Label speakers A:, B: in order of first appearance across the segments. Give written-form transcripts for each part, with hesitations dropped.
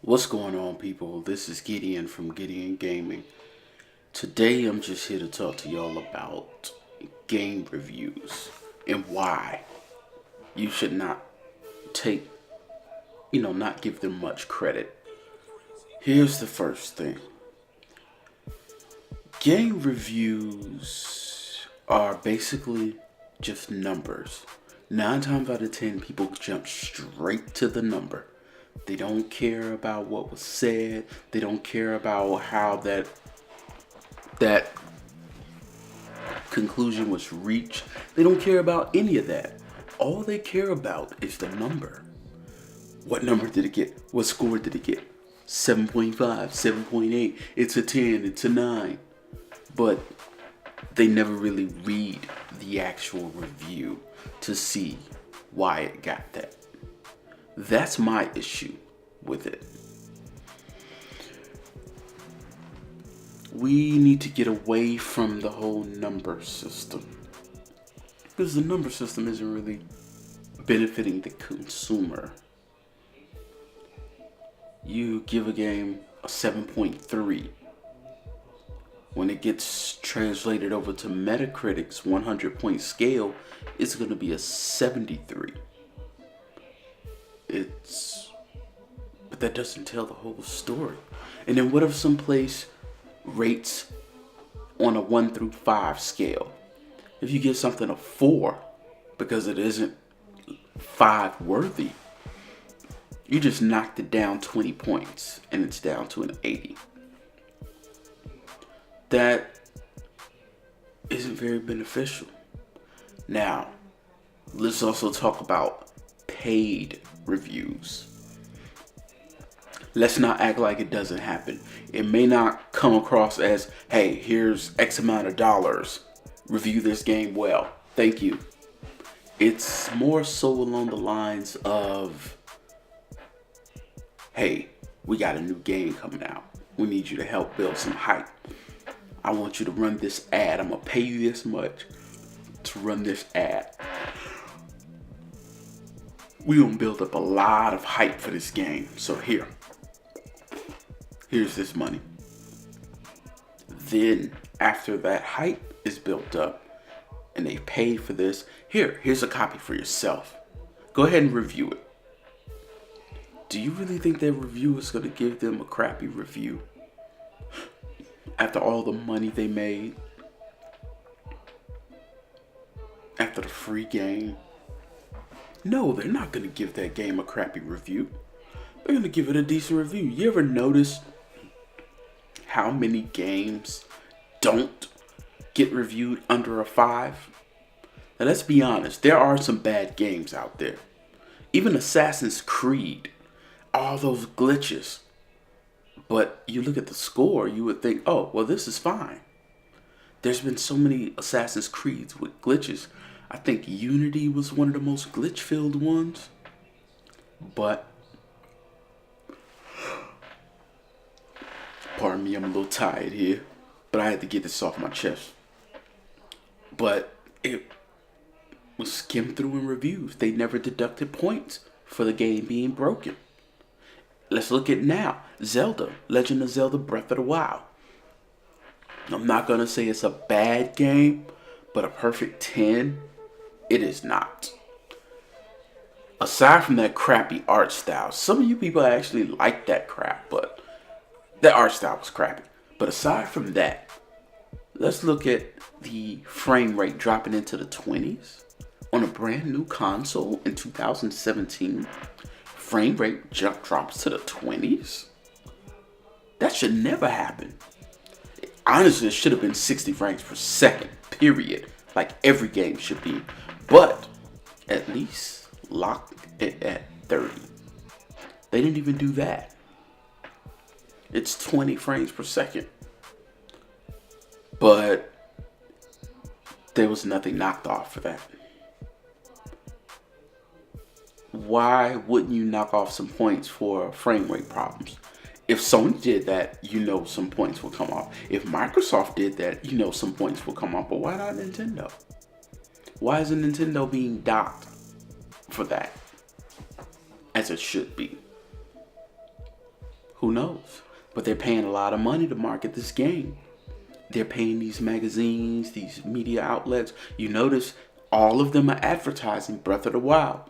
A: What's going on, people? This is Gideon from Gideon Gaming. Today, I'm just here to talk to y'all about game reviews and why you should not take, not give them much credit. Here's the first thing. Game reviews are basically just numbers. 9 times out of 10, people jump straight to the number. They don't care about what was said. They don't care about how that conclusion was reached. They don't care about any of that. All they care about is the number. What number did it get? What score did it get? 7.5, 7.8. It's a 10, it's a 9. But they never really read the actual review to see why it got that. That's my issue with it. We need to get away from the whole number system, because the number system isn't really benefiting the consumer. You give a game a 7.3. When it gets translated over to Metacritic's 100-point scale, it's going to be a 73. But that doesn't tell the whole story. And then what if some place rates on a 1 through 5 scale? If you give something a 4 because it isn't 5 worthy, you just knocked it down 20 points and it's down to an 80. That isn't very beneficial. Now, let's also talk about paid reviews. Let's not act like it doesn't happen. It may not come across as, hey, here's X amount of dollars. Review this game well. Thank you. It's more so along the lines of, hey, we got a new game coming out. We need you to help build some hype. I want you to run this ad. I'm going to pay you this much to run this ad. We're going to build up a lot of hype for this game. So here's this money. Then after that hype is built up and they pay for this, here's a copy for yourself. Go ahead and review it. Do you really think that reviewer is going to give them a crappy review after all the money they made? After the free game? No, they're not going to give that game a crappy review. They're going to give it a decent review. You ever notice how many games don't get reviewed under a 5? Now let's be honest, there are some bad games out there. Even Assassin's Creed, all those glitches. But you look at the score, you would think, oh, well, this is fine. There's been so many Assassin's Creeds with glitches. I think Unity was one of the most glitch-filled ones. But, pardon me, I'm a little tired here. But I had to get this off my chest. But it was skimmed through in reviews. They never deducted points for the game being broken. Let's look at now. Zelda, Legend of Zelda Breath of the Wild. I'm not going to say it's a bad game, but a perfect 10, it is not. Aside from that crappy art style, some of you people actually like that crap, but that art style was crappy. But aside from that, let's look at the frame rate dropping into the 20s on a brand new console in 2017. Frame rate drops to the 20s. That should never happen. Honestly, it should have been 60 frames per second, period. Like every game should be. But at least lock it at 30. They didn't even do that. It's 20 frames per second. But there was nothing knocked off for that. Why wouldn't you knock off some points for frame rate problems? If Sony did that, some points will come off. If Microsoft did that, some points will come off. But why not Nintendo? Why isn't Nintendo being docked for that? As it should be. Who knows? But they're paying a lot of money to market this game. They're paying these magazines, these media outlets. You notice all of them are advertising Breath of the Wild,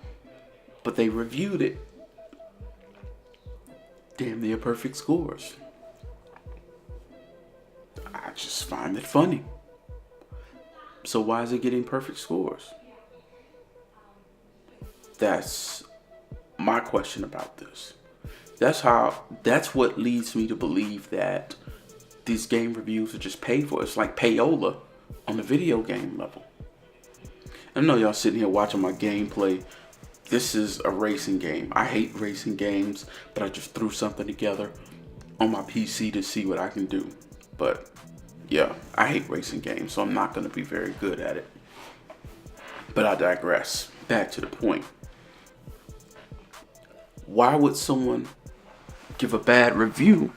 A: but they reviewed it. Damn near perfect scores. I just find it funny. So why is it getting perfect scores? That's my question about this. That's what leads me to believe that these game reviews are just paid for. It's like payola on the video game level. I know y'all sitting here watching my gameplay. This is a racing game. I hate racing games, but I just threw something together on my PC to see what I can do. But yeah, I hate racing games, so I'm not going to be very good at it. But I digress. Back to the point. Why would someone give a bad review?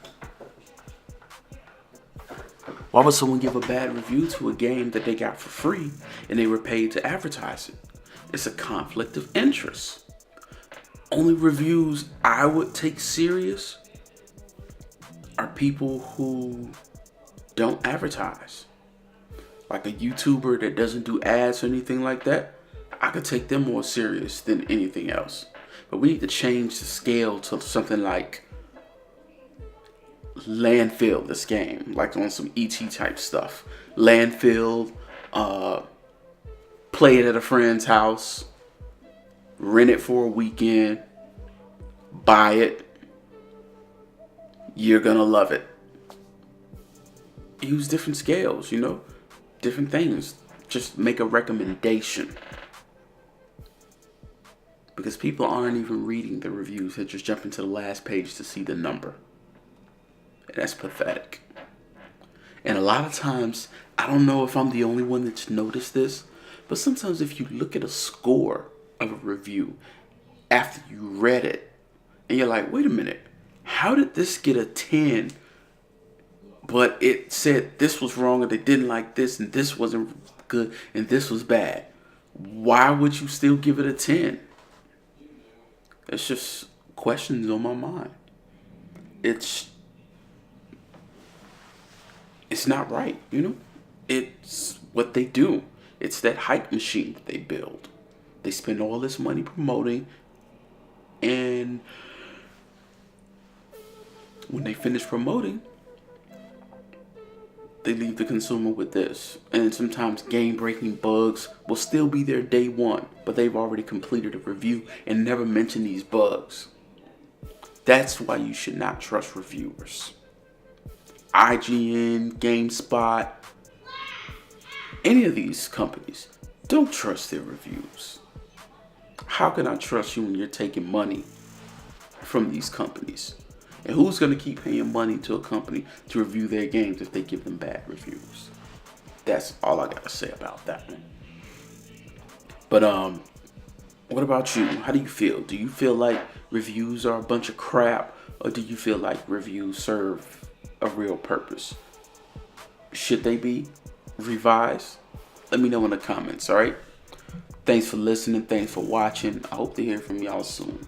A: Why would someone give a bad review to a game that they got for free and they were paid to advertise it? It's a conflict of interest. Only reviews I would take serious are people who don't advertise. Like a YouTuber that doesn't do ads or anything like that, I could take them more serious than anything else. But we need to change the scale to something like Landfill, this game, like on some ET type stuff. Landfill, play it at a friend's house, rent it for a weekend, buy it. You're gonna love it. Use different scales, different things. Just make a recommendation. Because people aren't even reading the reviews. They just jump into the last page to see the number. And that's pathetic. And a lot of times, I don't know if I'm the only one that's noticed this, but sometimes if you look at a score of a review after you read it, and you're like, wait a minute, how did this get a 10? But it said this was wrong, and they didn't like this, and this wasn't good, and this was bad. Why would you still give it a 10? It's just questions on my mind. It's not right, It's what they do. It's that hype machine that they build. They spend all this money promoting, and when they finish promoting, they leave the consumer with this. And sometimes game-breaking bugs will still be there day one, but they've already completed a review and never mentioned these bugs. That's why you should not trust reviewers. IGN, GameSpot, any of these companies, don't trust their reviews. How can I trust you when you're taking money from these companies? And who's going to keep paying money to a company to review their games if they give them bad reviews? That's all I got to say about that one. But what about you? How do you feel? Do you feel like reviews are a bunch of crap, or do you feel like reviews serve a real purpose? Should they be revised? Let me know in the comments, all right? Thanks for listening. Thanks for watching. I hope to hear from y'all soon.